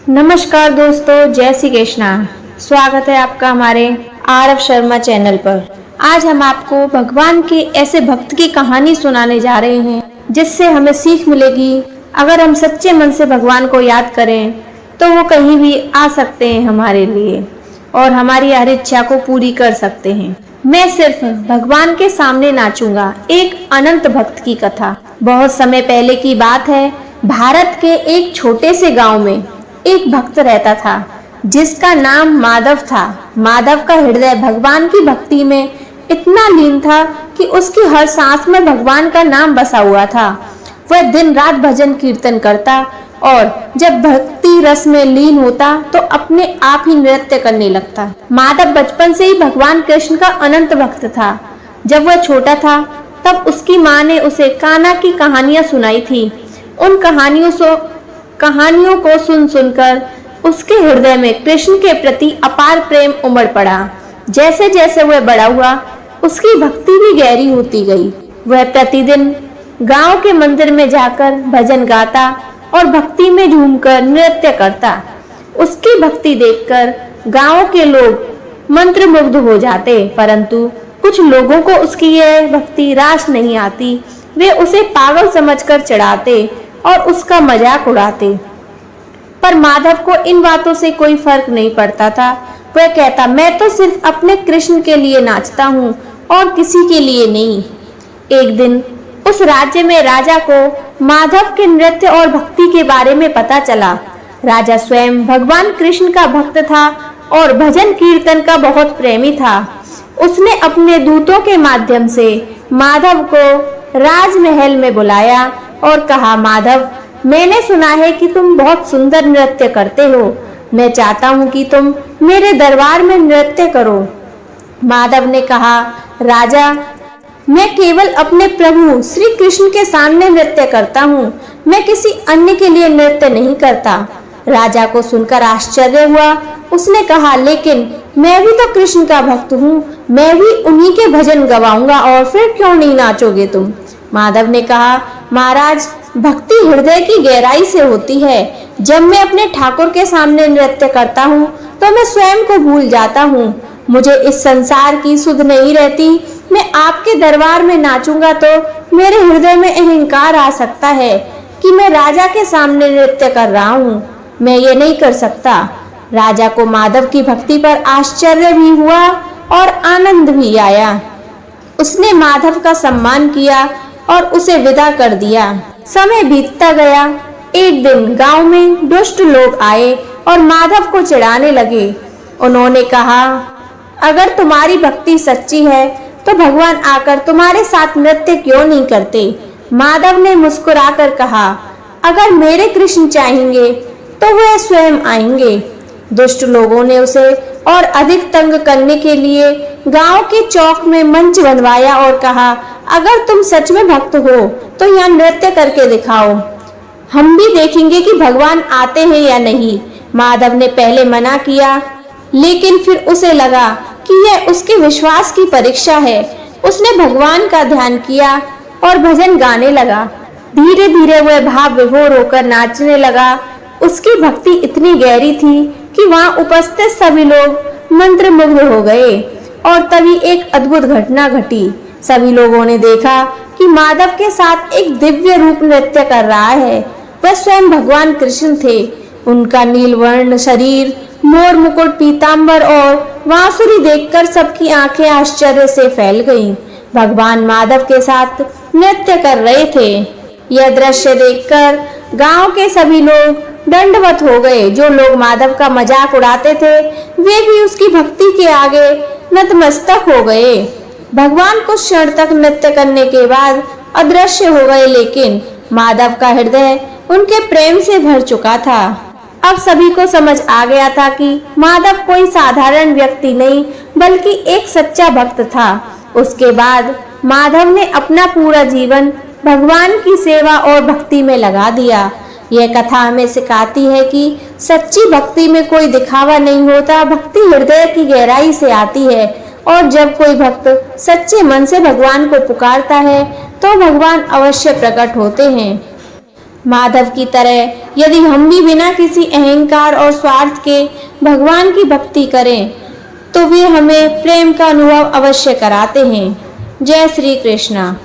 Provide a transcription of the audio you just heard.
नमस्कार दोस्तों, जय श्री कृष्णा। स्वागत है आपका हमारे आरव शर्मा चैनल पर। आज हम आपको भगवान के ऐसे भक्त की कहानी सुनाने जा रहे हैं जिससे हमें सीख मिलेगी। अगर हम सच्चे मन से भगवान को याद करें तो वो कहीं भी आ सकते हैं हमारे लिए और हमारी हर इच्छा को पूरी कर सकते हैं। मैं सिर्फ भगवान के सामने नाचूंगा, एक अनंत भक्त की कथा। बहुत समय पहले की बात है। भारत के एक छोटे से गांव में एक भक्त रहता था जिसका नाम माधव था। माधव का हृदय भगवान की भक्ति में इतना लीन था कि उसकी हर सांस में भगवान का नाम बसा हुआ था। वह दिन रात भजन कीर्तन करता और जब भक्ति रस में लीन होता तो अपने आप ही नृत्य करने लगता। माधव बचपन से ही भगवान कृष्ण का अनंत भक्त था। जब वह छोटा था तब उसकी माँ ने उसे कान्हा की कहानियां सुनाई थी। उन कहानियों को सुन सुनकर उसके हृदय में कृष्ण के प्रति अपार प्रेम उमड़ पड़ा। जैसे जैसे वह बड़ा हुआ उसकी भक्ति भी गहरी होती गई। वह प्रतिदिन गांव के मंदिर में जाकर भजन गाता और भक्ति में झूमकर नृत्य करता। उसकी भक्ति देखकर गांव के लोग मंत्रमुग्ध हो जाते, परंतु कुछ लोगों को उसकी यह भक्ति रास नहीं आती। वे उसे पागल समझकर चिढ़ाते और उसका मजाक उड़ाते, पर माधव को इन बातों से कोई फर्क नहीं पड़ता था। वह कहता, मैं तो सिर्फ अपने कृष्ण के लिए नाचता हूँ और किसी के लिए नहीं। एक दिन उस राज्य में राजा को माधव के नृत्य और भक्ति के बारे में पता चला। राजा स्वयं भगवान कृष्ण का भक्त था और भजन कीर्तन का बहुत प्रेमी था। उसने अपने दूतों के माध्यम से माधव को राजमहल में बुलाया और कहा, माधव, मैंने सुना है कि तुम बहुत सुंदर नृत्य करते हो। मैं चाहता हूँ कि तुम मेरे दरबार में नृत्य करो। माधव ने कहा, राजा, मैं केवल अपने प्रभु श्री कृष्ण के सामने नृत्य करता हूँ, मैं किसी अन्य के लिए नृत्य नहीं करता। राजा को सुनकर आश्चर्य हुआ। उसने कहा, लेकिन मैं भी तो कृष्ण का भक्त हूँ, मैं भी उन्हीं के भजन गवाऊंगा और फिर क्यों नहीं नाचोगे तुम? माधव ने कहा, महाराज, भक्ति हृदय की गहराई से होती है। जब मैं अपने ठाकुर के सामने नृत्य करता हूँ तो मैं स्वयं को भूल जाता हूँ। मुझे इस संसार की सुध नहीं रहती। मैं आपके दरबार में नाचूंगा तो मेरे हृदय में अहंकार आ सकता है कि मैं राजा के सामने नृत्य कर रहा हूँ। मैं ये नहीं कर सकता। राजा को माधव की भक्ति पर आश्चर्य भी हुआ और आनंद भी आया। उसने माधव का सम्मान किया और उसे विदा कर दिया। समय बीतता गया। एक दिन गांव में दुष्ट लोग आए और माधव को चिढ़ाने लगे। उन्होंने कहा, अगर तुम्हारी भक्ति सच्ची है तो भगवान आकर तुम्हारे साथ नृत्य क्यों नहीं करते? माधव ने मुस्कुराकर कहा, अगर मेरे कृष्ण चाहेंगे तो वह स्वयं आएंगे। दुष्ट लोगों ने उसे और अधिक तंग करने के लिए गांव के चौक में मंच बनवाया और कहा, अगर तुम सच में भक्त हो तो यहाँ नृत्य करके दिखाओ, हम भी देखेंगे कि भगवान आते हैं या नहीं। माधव ने पहले मना किया, लेकिन फिर उसे लगा कि यह उसके विश्वास की परीक्षा है। उसने भगवान का ध्यान किया और भजन गाने लगा। धीरे धीरे वह भाव विभोर होकर नाचने लगा। उसकी भक्ति इतनी गहरी थी कि वहां उपस्थित सभी लोग मंत्रमुग्ध हो गए। और तभी एक अद्भुत घटना घटी। सभी लोगों ने देखा कि माधव के साथ एक दिव्य रूप नृत्य कर रहा है। वह स्वयं भगवान कृष्ण थे। उनका नीलवर्ण शरीर, मोर मुकुट, पीतांबर और बांसुरी देखकर सबकी आंखें आश्चर्य से फैल गईं। भगवान माधव के साथ नृत्य कर रहे थे। यह दृश्य देखकर गांव के सभी लोग दंडवत हो गए। जो लोग माधव का मजाक उड़ाते थे वे भी उसकी भक्ति के आगे नतमस्तक हो गए। भगवान कुछ क्षण तक नृत्य करने के बाद अदृश्य हो गए, लेकिन माधव का हृदय उनके प्रेम से भर चुका था। अब सभी को समझ आ गया था कि माधव कोई साधारण व्यक्ति नहीं बल्कि एक सच्चा भक्त था। उसके बाद माधव ने अपना पूरा जीवन भगवान की सेवा और भक्ति में लगा दिया। यह कथा हमें सिखाती है कि सच्ची भक्ति में कोई दिखावा नहीं होता। भक्ति हृदय की गहराई से आती है और जब कोई भक्त सच्चे मन से भगवान को पुकारता है तो भगवान अवश्य प्रकट होते हैं। माधव की तरह यदि हम भी बिना किसी अहंकार और स्वार्थ के भगवान की भक्ति करें तो वे हमें प्रेम का अनुभव अवश्य कराते हैं। जय श्री कृष्णा।